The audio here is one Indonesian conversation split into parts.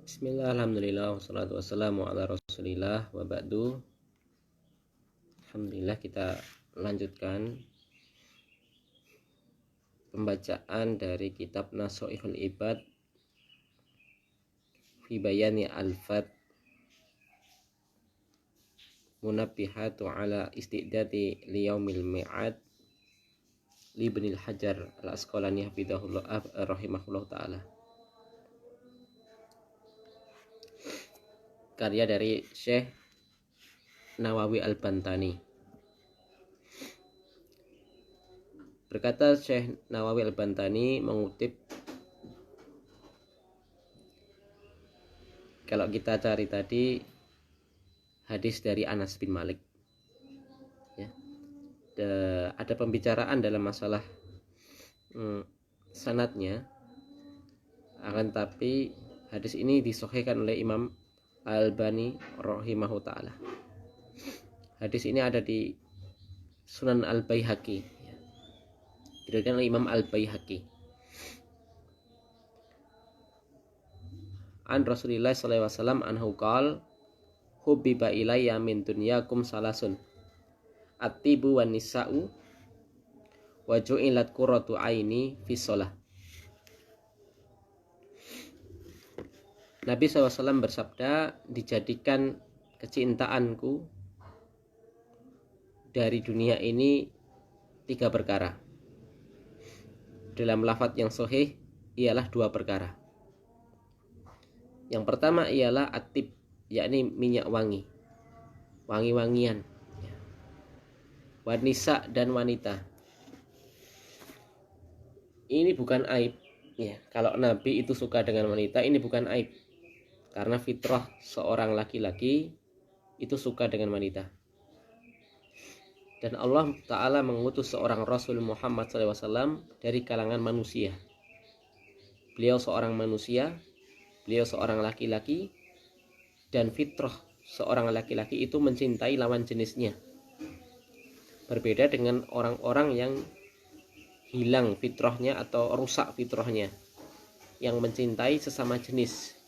Bismillah, alhamdulillah, wassalatu wassalamu ala rasulillah wa ba'du. Alhamdulillah, kita lanjutkan pembacaan dari kitab Nasha'ihul Ibad fi bayani al-fat munabbihatu ala istidati liyaumil mi'ad li Ibnil Hajar al-Asqalani hafidhahullah rahimahullah ta'ala. Karya dari Syekh Nawawi Al-Bantani. Berkata Syekh Nawawi Al-Bantani mengutip, kalau kita cari tadi hadis dari Anas bin Malik ya. Ada pembicaraan dalam masalah sanadnya, akan tapi hadis ini disahihkan oleh Imam Al-Albani rahimahu ta'ala. Hadis ini ada di Sunan Al-Baihaqi, diriwayatkan oleh Imam Al-Baihaqi. An Rasulillah sallallahu alaihi wasallam anhu qala hubbiba ilayya min dunyakum salasun at-tibu wan nisa'u wa ju'ilat qurratu aini fi shalah. Nabi SAW bersabda, dijadikan kecintaanku dari dunia ini 3 perkara. Dalam lafadz yang sahih ialah 2 perkara. Yang pertama ialah atib, yakni minyak wangi, wangi-wangian, wanisa dan wanita. Ini bukan aib ya, kalau Nabi itu suka dengan wanita, ini bukan aib, karena fitrah seorang laki-laki itu suka dengan wanita. Dan Allah Ta'ala mengutus seorang Rasul Muhammad SAW dari kalangan manusia. Beliau seorang manusia, beliau seorang laki-laki, dan fitrah seorang laki-laki itu mencintai lawan jenisnya. Berbeda dengan orang-orang yang hilang fitrahnya atau rusak fitrahnya, yang mencintai sesama jenis,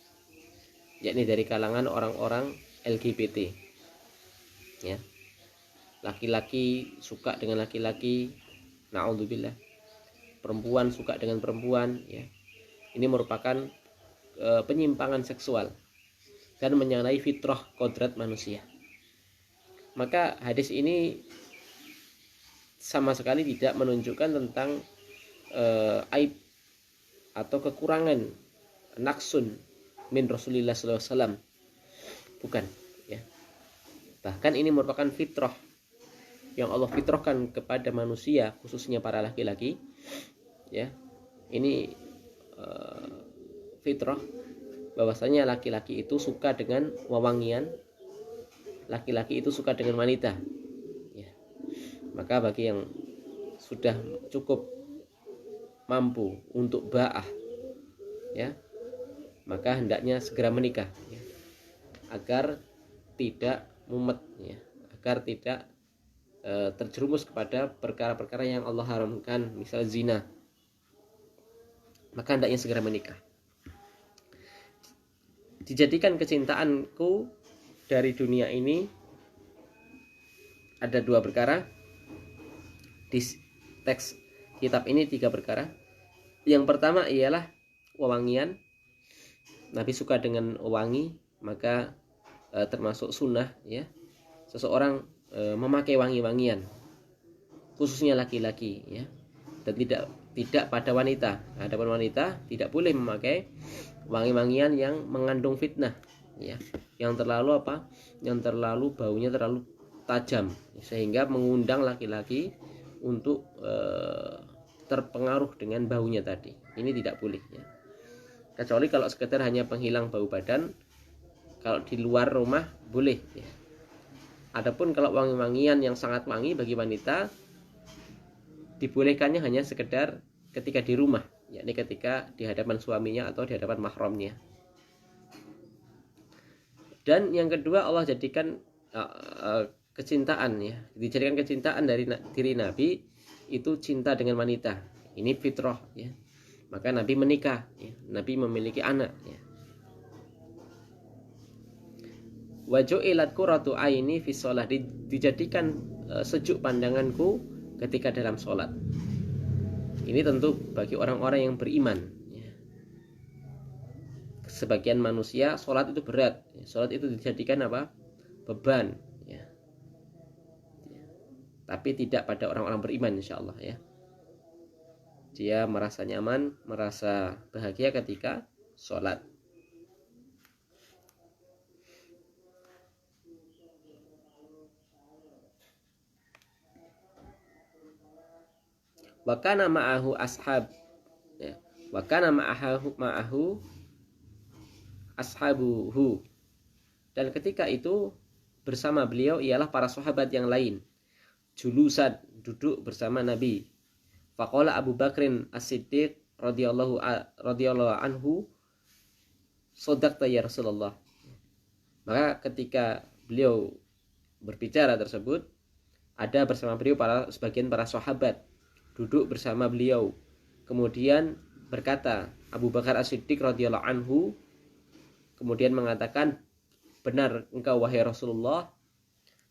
yakni dari kalangan orang-orang LGBT ya. Laki-laki suka dengan laki-laki, na'udzubillah. Perempuan suka dengan perempuan ya. Ini merupakan penyimpangan seksual dan menyalahi fitrah kodrat manusia. Maka hadis ini sama sekali tidak menunjukkan tentang aib atau kekurangan naksun min Rasulillah SAW, bukan ya. Bahkan ini merupakan fitrah yang Allah fitrahkan kepada manusia, khususnya para laki-laki ya. Ini fitrah bahwasanya laki-laki itu suka dengan wewangian, laki-laki itu suka dengan wanita ya. Maka bagi yang sudah cukup mampu untuk ba'ah ya, maka hendaknya segera menikah ya, agar tidak mumet ya, agar tidak terjerumus kepada perkara-perkara yang Allah haramkan, misal zina. Maka hendaknya segera menikah. Dijadikan kecintaanku dari dunia ini ada 2 perkara. Di teks kitab ini 3 perkara. Yang pertama ialah wewangian. Nabi suka dengan wangi, maka termasuk sunnah ya, seseorang memakai wangi-wangian, khususnya laki-laki ya, dan tidak pada wanita. Adapun wanita tidak boleh memakai wangi-wangian yang mengandung fitnah ya, yang terlalu yang terlalu baunya terlalu tajam sehingga mengundang laki-laki untuk terpengaruh dengan baunya tadi. Ini tidak boleh ya. Kecuali kalau sekedar hanya penghilang bau badan, kalau di luar rumah boleh ya. Adapun kalau wangi-wangian yang sangat wangi bagi wanita, dibolehkannya hanya sekedar ketika di rumah, yakni ketika di hadapan suaminya atau di hadapan mahramnya. Dan yang kedua, Allah jadikan kecintaan ya, dijadikan kecintaan dari diri Nabi itu cinta dengan wanita. Ini fitrah ya. Maka Nabi menikah ya. Nabi memiliki anak ya. Wa ju'ilat qurratu aini fi shalah, dijadikan sejuk pandanganku ketika dalam sholat. Ini tentu bagi orang-orang yang beriman. Sebagian manusia sholat itu berat, sholat itu dijadikan apa? Beban, ya. Tapi tidak pada orang-orang beriman, insya Allah, ya. Dia merasa nyaman, merasa bahagia ketika sholat. Wa kana ma'ahu ashab, ya. Wa kana ma'ahu ashabuhu, dan ketika itu bersama beliau ialah para sahabat yang lain, julusan, duduk bersama Nabi. Faqala Abu Bakrin As-Siddiq radhiyallahu anhu, shadaqta ya Rasulullah. Maka ketika beliau berbicara tersebut, ada bersama beliau sebagian para sahabat duduk bersama beliau. Kemudian berkata Abu Bakar As-Siddiq radhiyallahu anhu, kemudian mengatakan, benar engkau wahai Rasulullah.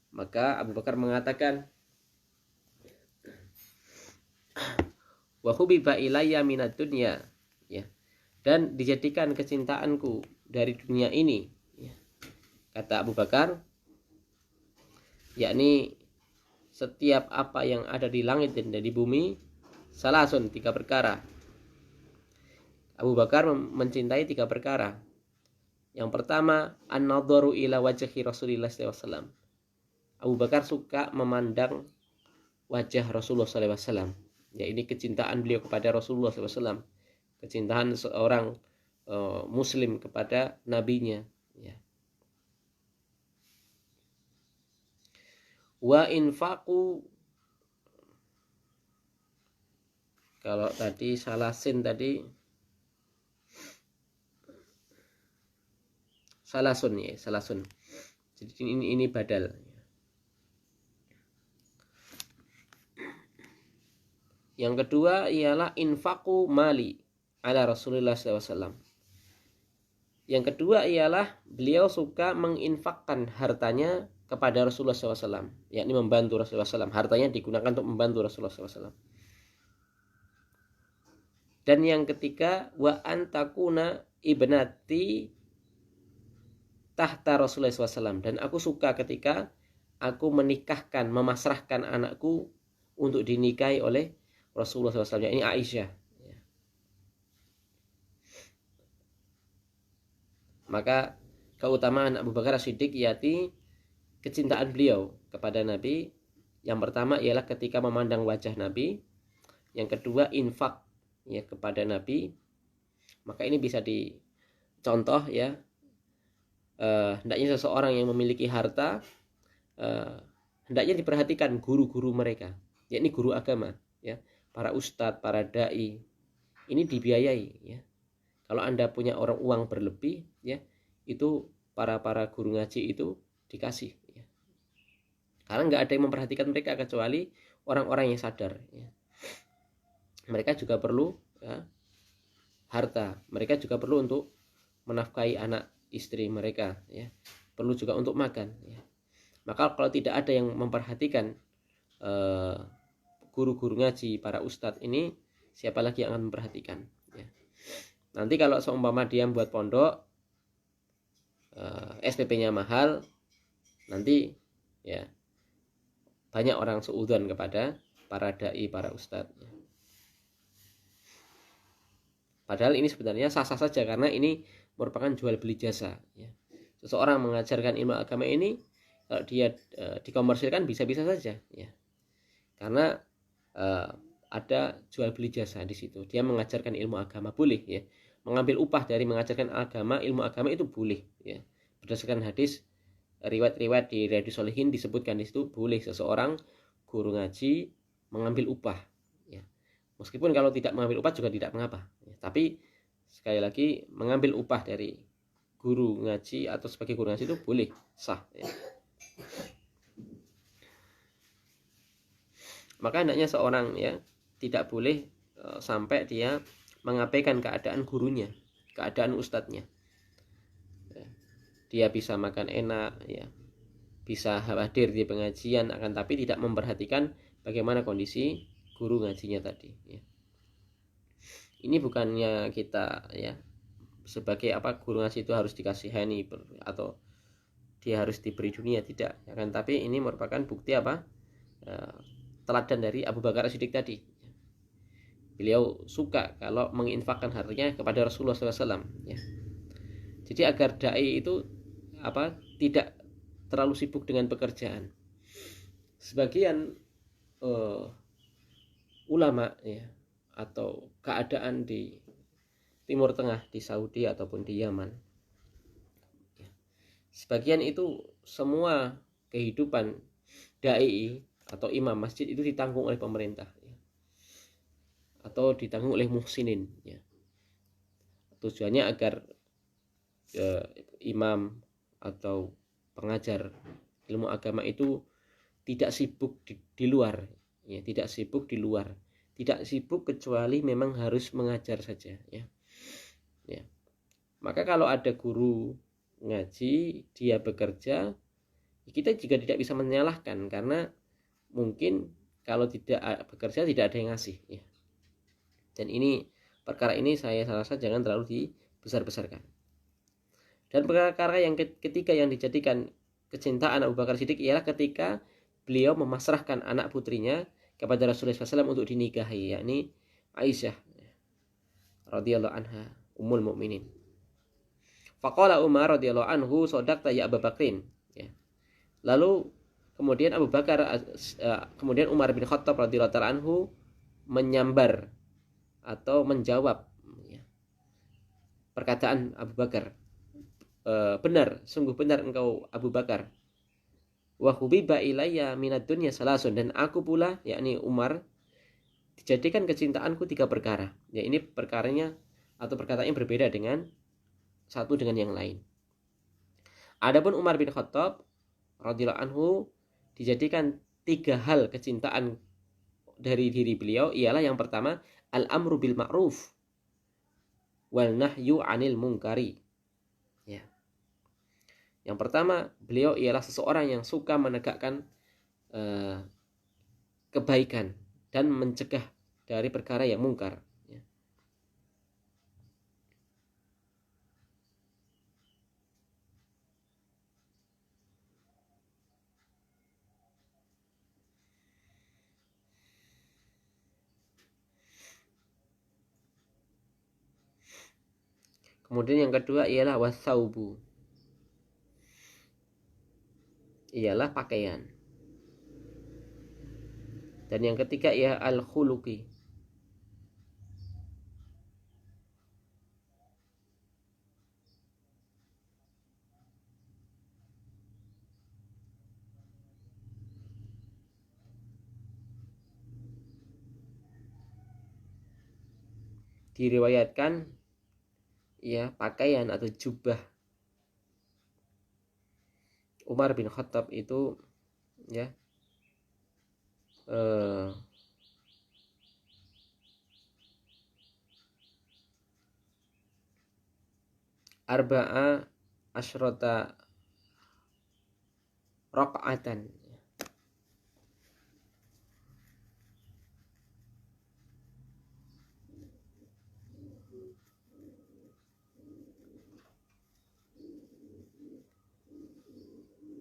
Maka Abu Bakar mengatakan, wa hubiba ilayya minad dunya, ya, dan dijadikan kecintaanku dari dunia ini, ya. Kata Abu Bakar, yakni setiap apa yang ada di langit dan di bumi, salasun, 3 perkara. Abu Bakar mencintai 3 perkara. Yang pertama, an-nadharu ila wajhi Rasulillah sallallahu alaihi wasallam. Abu Bakar suka memandang wajah Rasulullah sallallahu alaihi wasallam. Ya, ini kecintaan beliau kepada Rasulullah sallallahu alaihi wasallam. Kecintaan seorang muslim kepada nabinya, ya. Wa infaqu, kalau tadi salah sin tadi salasun, ya, salasun. Jadi ini badal. Yang kedua ialah infaqu mali ala Rasulullah SAW. Yang kedua ialah beliau suka menginfakkan hartanya kepada Rasulullah SAW, yakni membantu Rasulullah SAW. Hartanya digunakan untuk membantu Rasulullah SAW. Dan yang ketiga, wa antakuna ibnati tahta Rasulullah SAW. Dan aku suka ketika aku menikahkan, memasrahkan anakku untuk dinikahi oleh Rasulullah SAW, ini Aisyah. Maka keutamaan Abu Bakar As-Siddiq yaitu kecintaan beliau kepada Nabi. Yang pertama ialah ketika memandang wajah Nabi. Yang kedua infak, ya, kepada Nabi. Maka ini bisa dicontoh, ya. Hendaknya seseorang yang memiliki harta, hendaknya diperhatikan guru-guru mereka, yakni guru agama, ya. Para ustadz, para dai, ini dibiayai, ya. Kalau Anda punya uang berlebih, ya, itu para guru ngaji itu dikasih, ya. Karena nggak ada yang memperhatikan mereka kecuali orang-orang yang sadar, ya. Mereka juga perlu, ya, harta. Mereka juga perlu untuk menafkahi anak istri mereka, ya. Perlu juga untuk makan, ya. Maka kalau tidak ada yang memperhatikan guru-guru ngaji, para ustadz ini, siapa lagi yang akan memperhatikan, ya. Nanti kalau seumpama dia buat pondok, SPP-nya mahal, nanti, ya, banyak orang seudon kepada para dai, para ustadz, ya. Padahal ini sebenarnya sah-sah saja, karena ini merupakan jual beli jasa, ya. Seseorang mengajarkan ilmu agama ini, kalau dia dikomersilkan bisa-bisa saja, ya. Karena ada jual beli jasa di situ. Dia mengajarkan ilmu agama, boleh, ya. Mengambil upah dari mengajarkan agama, ilmu agama itu boleh, ya. Berdasarkan hadis, riwayat-riwayat di Riyadhus Shalihin disebutkan di situ boleh seseorang guru ngaji mengambil upah, ya. Meskipun kalau tidak mengambil upah juga tidak mengapa, ya. Tapi sekali lagi, mengambil upah dari guru ngaji atau sebagai guru ngaji itu boleh, sah, ya. Maka hendaknya seorang, ya, tidak boleh sampai dia mengabaikan keadaan gurunya, keadaan ustadznya, ya. dia bisa makan enak, ya, bisa hadir di pengajian, akan tapi tidak memperhatikan bagaimana kondisi guru ngajinya tadi, ya. Ini bukannya kita, ya, sebagai guru ngaji itu harus dikasihani atau dia harus diberi dunia, tidak, akan tapi ini merupakan bukti teladan dari Abu Bakar As-Siddiq tadi. Beliau suka kalau menginfakkan hartanya kepada Rasulullah SAW, ya. Jadi agar dai itu tidak terlalu sibuk dengan pekerjaan. Sebagian ulama, ya, atau keadaan di Timur Tengah, di Saudi ataupun di Yaman, ya, sebagian itu semua kehidupan dai atau imam masjid itu ditanggung oleh pemerintah, ya, atau ditanggung oleh muhsinin, ya. Tujuannya agar imam atau pengajar ilmu agama itu tidak sibuk di luar, ya, tidak sibuk di luar, tidak sibuk kecuali memang harus mengajar saja, ya. Ya. Maka kalau ada guru ngaji dia bekerja, kita juga tidak bisa menyalahkan, karena mungkin kalau tidak bekerja tidak ada yang ngasih, ya. Dan ini perkara ini saya rasa jangan terlalu dibesar-besarkan. Dan perkara yang ketiga yang dijadikan kecintaan Abu Bakar Siddiq ialah ketika beliau memasrahkan anak putrinya kepada Rasulullah SAW untuk dinikahi, yakni Aisyah radhiyallahu anha, Ummul Mukminin. Faqala Umar radhiyallahu anhu, "Shadaqta ya Abu Bakrin." Ya. Lalu kemudian kemudian Umar bin Khattab radhiyallahu anhu menyambar atau menjawab, ya, perkataan Abu Bakar. Benar, sungguh benar engkau Abu Bakar. Wa hubiba ilayya minad dunya salasun, dan aku pula, yakni Umar, dijadikan kecintaanku 3 perkara. Ya, ini perkaranya atau perkataannya berbeda dengan satu dengan yang lain. Adapun Umar bin Khattab radhiyallahu anhu dijadikan 3 hal kecintaan dari diri beliau, ialah yang pertama al-amru bil ma'ruf wal nahyu 'anil munkari. Ya. Yang pertama, beliau ialah seseorang yang suka menegakkan kebaikan dan mencegah dari perkara yang mungkar. Ya. Kemudian yang kedua ialah wasaubu, ialah pakaian. Dan yang ketiga ialah al-khuluqi, diriwayatkan, ya, pakaian atau jubah Umar bin Khattab itu, ya, arba'a asyrata raq'atan.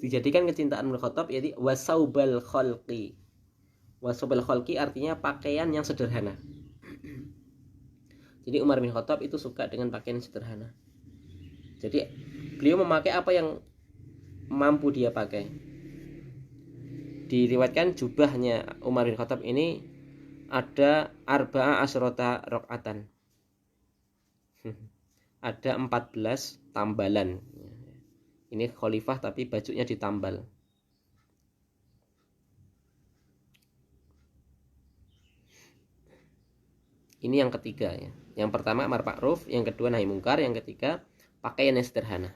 Dijadikan kecintaan Umar bin Khattab, yaitu wasaubal khalqi. Wasaubal khalqi artinya pakaian yang sederhana. Jadi Umar bin Khattab itu suka dengan pakaian sederhana. Jadi beliau memakai apa yang mampu dia pakai. Diriwayatkan jubahnya Umar bin Khattab ini ada arba'a asyrata raq'atan. Ada 14 tambalan. Ini khalifah tapi bajunya ditambal. Ini yang ketiga, ya. Yang pertama amar ma'ruf, yang kedua nahi mungkar, yang ketiga pakaian yang sederhana.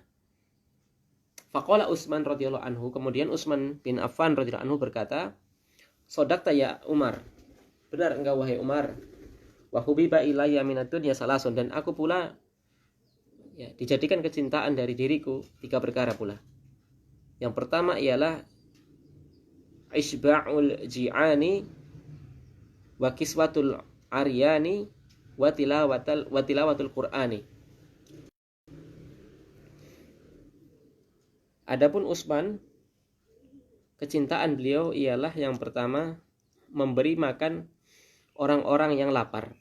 Faqala Utsman radhiyallahu anhu, kemudian Utsman bin Affan radhiyallahu anhu berkata, "Shadaqta ya Umar." Benar engkau wahai Umar. Wa hubiba ilayya minad dunya salasun, dan aku pula, ya, dijadikan kecintaan dari diriku 3 perkara pula. Yang pertama ialah isba'ul ji'ani wa kiswatul aryani wa tilawatul qur'ani. Adapun Utsman, kecintaan beliau ialah yang pertama memberi makan orang-orang yang lapar.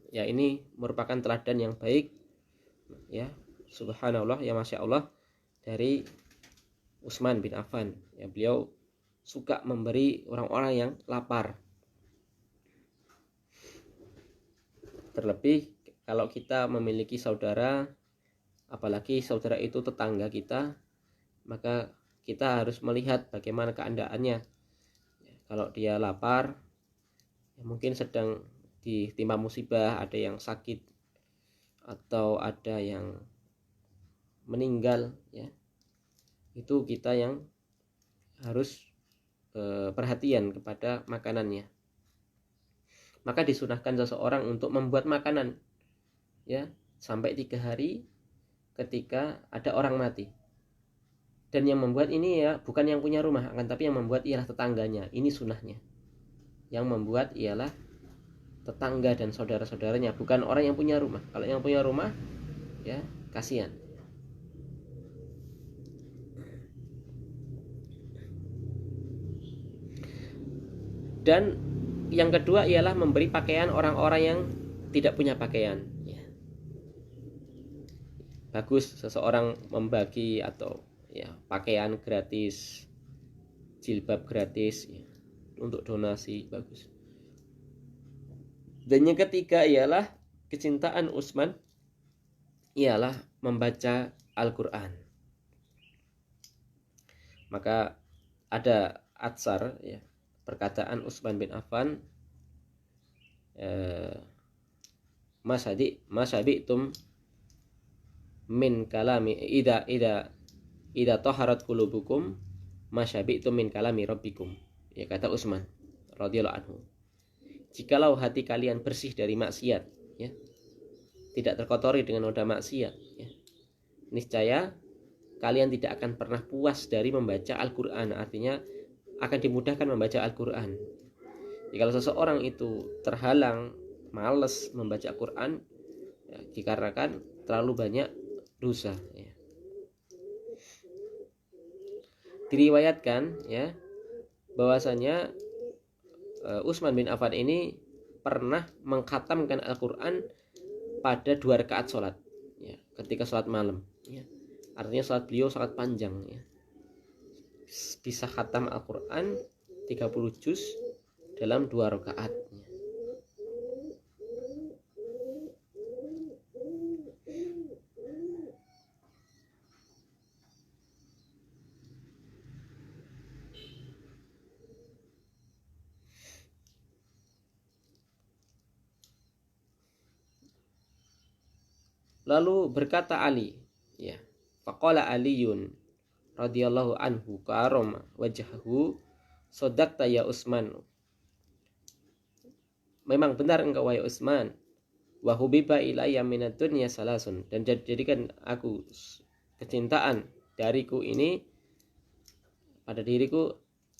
Ya, ini merupakan teladan yang baik, ya, subhanallah, ya masya Allah, dari Utsman bin Affan. Ya, beliau suka memberi orang-orang yang lapar. Terlebih kalau kita memiliki saudara, apalagi saudara itu tetangga kita, maka kita harus melihat bagaimana keadaannya. Ya, kalau dia lapar, ya mungkin sedang ditimpa musibah, ada yang sakit atau ada yang meninggal, ya, itu kita yang harus perhatian kepada makanannya. Maka disunahkan seseorang untuk membuat makanan, ya, sampai 3 hari ketika ada orang mati. Dan yang membuat ini ya bukan yang punya rumah, akan tapi yang membuat ialah tetangganya. Ini sunahnya. Yang membuat ialah tetangga dan saudara-saudaranya, bukan orang yang punya rumah. Kalau yang punya rumah, ya kasihan. Dan yang kedua ialah memberi pakaian orang-orang yang tidak punya pakaian, ya. Bagus seseorang membagi atau ya pakaian gratis, jilbab gratis, ya, untuk donasi, bagus. Dan yang ketiga ialah kecintaan Utsman ialah membaca Al-Quran. Maka ada atsar, ya, perkataan Utsman bin Affan, masabitum min kalami ida taharat qulubukum masyabitum min kalami rabbikum. Ya, kata Utsman radhiyallahu anhu, jikalau hati kalian bersih dari maksiat, ya, tidak terkotori dengan noda maksiat, ya, niscaya kalian tidak akan pernah puas dari membaca Al-Quran. Artinya akan dimudahkan membaca Al-Quran. Jika seseorang itu terhalang, malas membaca Al-Quran, ya, dikarenakan terlalu banyak dosa, ya. Diriwayatkan, ya, bahwasanya Utsman bin Affan ini pernah mengkhatamkan Al-Quran pada 2 rakaat sholat, ya, ketika sholat malam, ya. Artinya sholat beliau sangat panjang, ya. Bisa khatam Al-Quran 30 juz dalam 2 rakaat. Lalu berkata Ali, ya, faqala Aliyun radhiyallahu anhu karoma wajhahu sadaqta ya Utsman, memang benar engkau wahai Utsman, wa hubiba ilayya minad dunya salasun, dan jadikan aku kecintaan dariku ini pada diriku,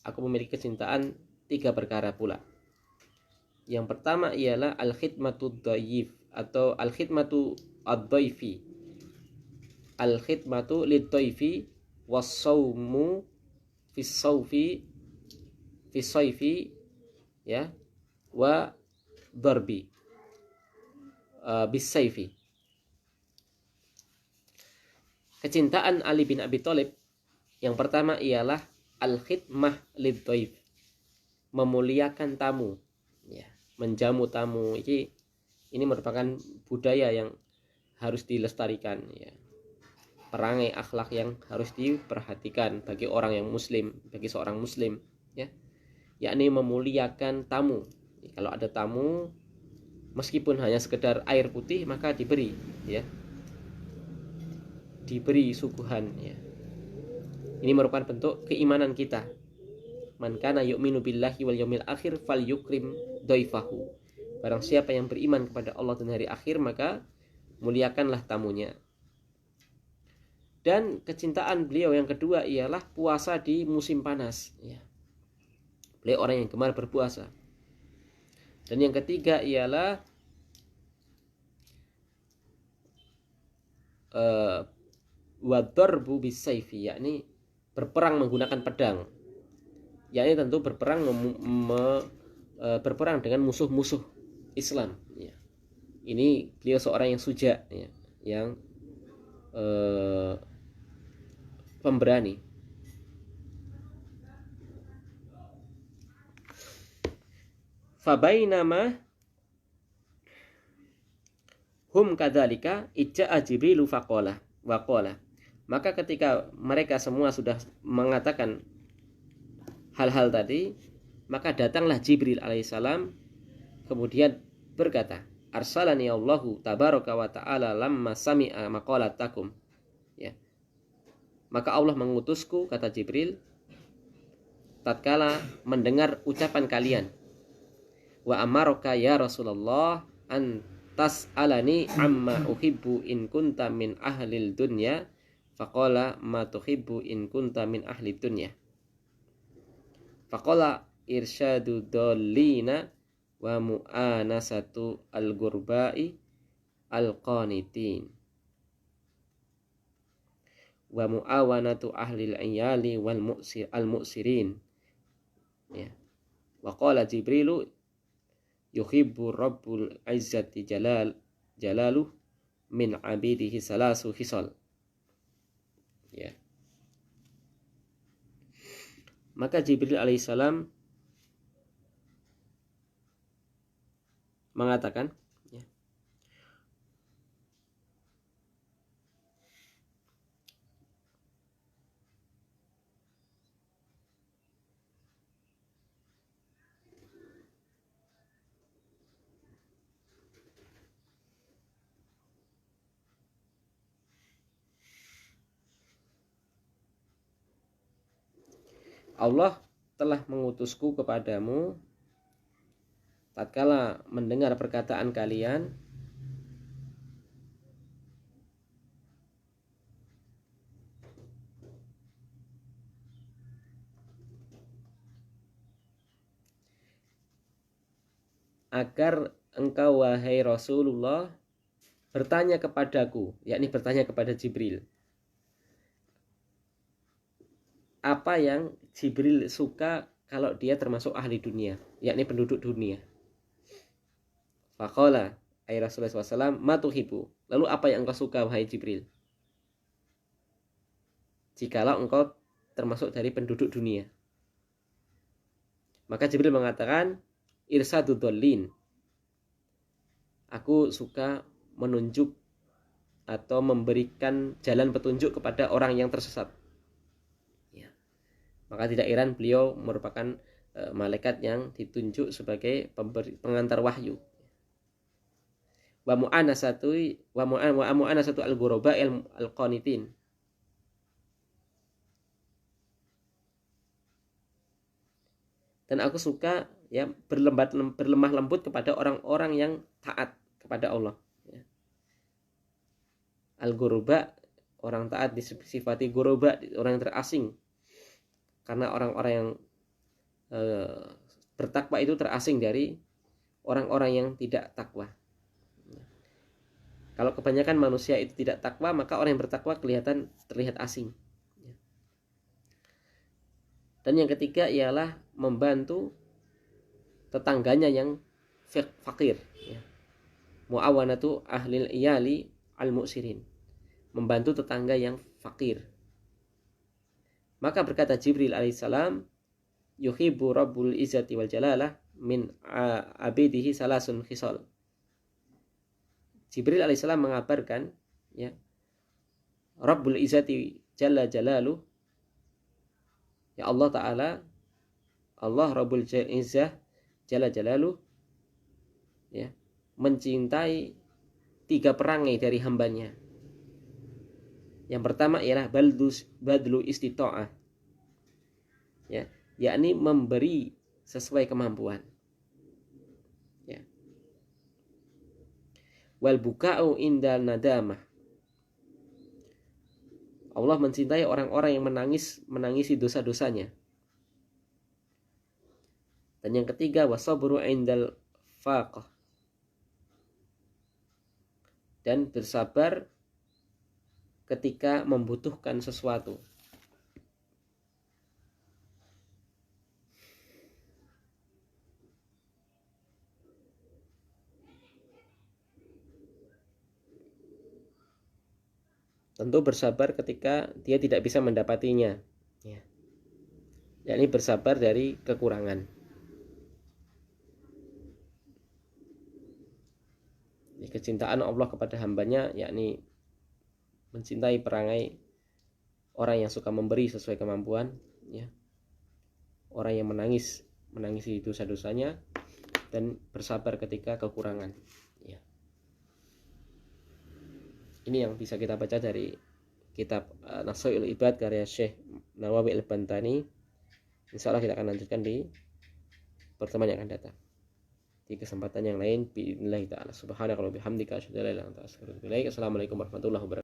aku memiliki kecintaan 3 perkara pula. Yang pertama ialah al-khidmatu dhaif atau al-khidmatu ad-dhaifi, al-khidmatu lid-dhaifi was-saumu fi saifi, ya, wa darbi bisayfi. Kecintaan Ali bin Abi Thalib yang pertama ialah al-khidmah lid-dhaif, memuliakan tamu, ya, menjamu tamu. Ini merupakan budaya yang harus dilestarikan, ya. Perangai akhlak yang harus diperhatikan bagi orang yang muslim, bagi seorang muslim, ya, yakni memuliakan tamu. Kalau ada tamu, meskipun hanya sekedar air putih, maka diberi, ya, diberi suguhan, ya. Ini merupakan bentuk keimanan kita. Man kana yu'minu billahi wal yaumil akhir falyukrim dhaifahu. Barang siapa yang beriman kepada Allah dan hari akhir, maka muliakanlah tamunya. Dan kecintaan beliau yang kedua ialah puasa di musim panas, ya. Beliau orang yang gemar berpuasa. Dan yang ketiga ialah wadarbu bisayfi, yakni berperang menggunakan pedang. Yakni tentu berperang berperang dengan musuh-musuh Islam, ya. Ini beliau seorang yang suja, ya, yang pemberani. Fabainama hum kadzalika ijaa Jibrilu faqala waqala. Maka ketika mereka semua sudah mengatakan hal-hal tadi, maka datanglah Jibril alaihissalam kemudian berkata, arsalani Allahu tabaraka wa ta'ala lamma sami'a maqalatakum, ya. Maka Allah mengutusku, kata Jibril, tatkala mendengar ucapan kalian. Wa amaraka ya Rasulullah an tas'alani amma uhibbu in kunta min ahlil dunya faqala ma tuhibbu in kunta min ahli dunya. Faqala irsyadu dallina wa mu'anasatu al-gurba'i al-qanitin wa mu'awanatu ahlil iyali wal al-mu'sirin, ya. Wa qala Jibrilu yuhibbu rabbul izzati jalaluh min abidihi salasu hisal, ya. Maka Jibril alaihissalam mengatakan, ya, Allah telah mengutusku kepadamu tatkala mendengar perkataan kalian agar engkau wahai Rasulullah bertanya kepadaku, yakni bertanya kepada Jibril, apa yang Jibril suka kalau dia termasuk ahli dunia, yakni penduduk dunia. Faqala ay Rasulullah SAW matuhibu, lalu apa yang engkau suka wahai Jibril jikalau engkau termasuk dari penduduk dunia? Maka Jibril mengatakan irsadu dhalin, aku suka menunjuk atau memberikan jalan petunjuk kepada orang yang tersesat, ya. Maka tidak heran beliau merupakan malaikat yang ditunjuk sebagai pengantar wahyu. Wa mu'anasatu al-ghuraba al-qanitin, dan aku suka, ya, berlemah lembut kepada orang-orang yang taat kepada Allah, ya. Al-ghuraba, orang taat disifati ghuraba, orang yang terasing, karena orang-orang yang bertakwa itu terasing dari orang-orang yang tidak takwa. Kalau kebanyakan manusia itu tidak takwa, maka orang yang bertakwa terlihat asing. Dan yang ketiga ialah membantu tetangganya yang fakir, ya. Mu'awanatu ahlil iyali al-mu'sirin, membantu tetangga yang fakir. Maka berkata Jibril alaihissalam, yuhibbu rabbul izzati wal jalalah min abidihi salasun khisal. Jibril alaihissalam mengabarkan, ya, Rabbul izzati jalla jalaluh, ya Allah Ta'ala, Allah Rabbul izzah jalla jalaluh, ya, mencintai 3 perangai dari hambanya. Yang pertama ialah badlu istita'ah, ya, yakni memberi sesuai kemampuan, ya. Wal buka'u indal nadamah, Allah mencintai orang-orang yang menangisi dosa-dosanya. Dan yang ketiga, wasabru indal faqah, dan bersabar ketika membutuhkan sesuatu. Tentu bersabar ketika dia tidak bisa mendapatinya, ya. Yakni bersabar dari kekurangan. Kecintaan Allah kepada hambanya, yakni mencintai perangai orang yang suka memberi sesuai kemampuan, ya. Orang yang menangisi dosa-dosanya dan bersabar ketika kekurangan, ya. Ini yang bisa kita baca dari kitab Nashul Ibad karya Syekh Nawawi Al-Bantani. Insyaallah kita akan lanjutkan di pertemuan yang akan datang. Di kesempatan yang lain, biidznillah ta'ala. Subhanaka wa bihamdika asyhadu an la ilaha illa anta astaghfiruka wa atubu ilaik. Assalamualaikum warahmatullahi wabarakatuh.